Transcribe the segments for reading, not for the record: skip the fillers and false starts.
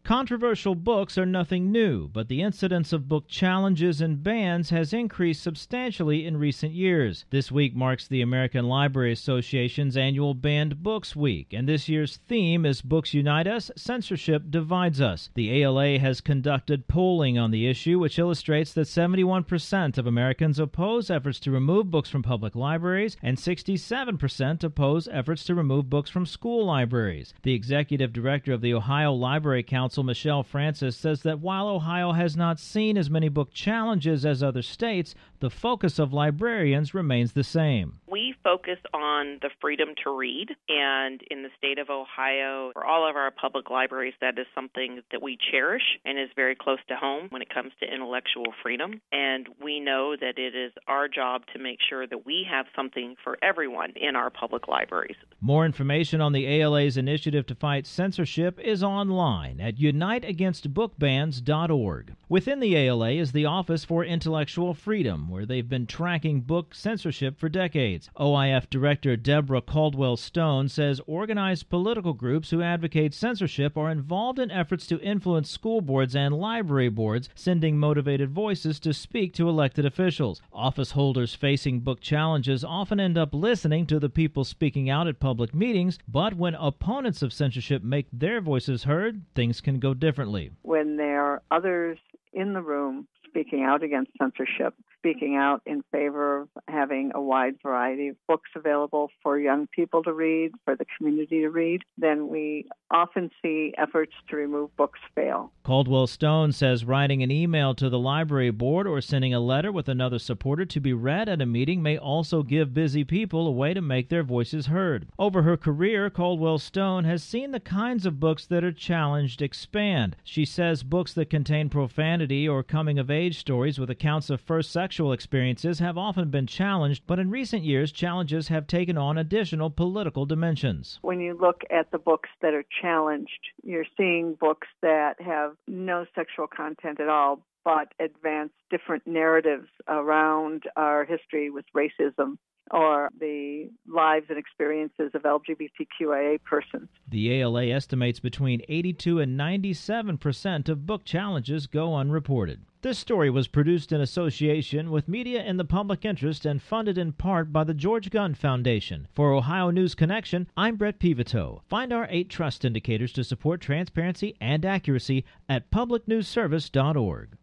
Controversial books are nothing new, but the incidence of book challenges and bans has increased substantially in recent years. This week marks the American Library Association's annual Banned Books Week, and this year's theme is Books Unite Us, Censorship Divides Us. The ALA has conducted polling on the issue, which illustrates that 71% of Americans oppose efforts to remove books from public libraries, and 67% oppose efforts to remove books from school libraries. The executive director of the Ohio Library Council, Michelle Francis, says that while Ohio has not seen as many book challenges as other states, the focus of librarians remains the same. We focus on the freedom to read, and in the state of Ohio, for all of our public libraries, that is something that we cherish and is very close to home when it comes to intellectual freedom. And we know that it is our job to make sure that we have something for everyone in our public libraries. More information on the ALA's initiative to fight censorship is online at uniteagainstbookbans.org. Within the ALA is the Office for Intellectual Freedom, where they've been tracking book censorship for decades. OIF Director Deborah Caldwell-Stone says organized political groups who advocate censorship are involved in efforts to influence school boards and library boards, sending motivated voices to speak to elected officials. Office holders facing book challenges often end up listening to the people speaking out at public meetings, but when opponents of censorship make their voices heard, things can go differently. When there are others in the room speaking out against censorship, speaking out in favor of having a wide variety of books available for young people to read, for the community to read, then we often see efforts to remove books fail. Caldwell-Stone says writing an email to the library board or sending a letter with another supporter to be read at a meeting may also give busy people a way to make their voices heard. Over her career, Caldwell-Stone has seen the kinds of books that are challenged expand. She says books that contain profanity or coming-of-age stories with accounts of first sexual experiences have often been challenged, but in recent years, challenges have taken on additional political dimensions. When you look at the books that are challenged, you're seeing books that have no sexual content at all, but advance different narratives around our history with racism or the lives and experiences of LGBTQIA persons. The ALA estimates between 82 and 97% of book challenges go unreported. This story was produced in association with Media in the Public Interest and funded in part by the George Gunn Foundation. For Ohio News Connection, I'm Brett Pivito. Find our 8 trust indicators to support transparency and accuracy at publicnewsservice.org.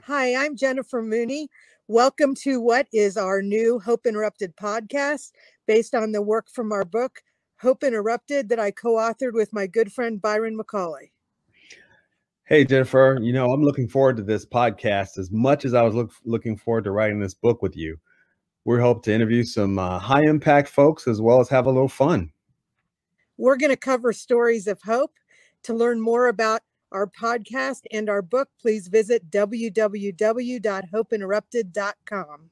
Hi, I'm Jennifer Mooney. Welcome to what is our new Hope Interrupted podcast based on the work from our book, Hope Interrupted, that I co-authored with my good friend Byron McCauley. Hey, Jennifer, I'm looking forward to this podcast as much as I was looking forward to writing this book with you. We hope to interview some high-impact folks as well as have a little fun. We're going to cover stories of hope. To learn more about our podcast and our book, please visit www.hopeinterrupted.com.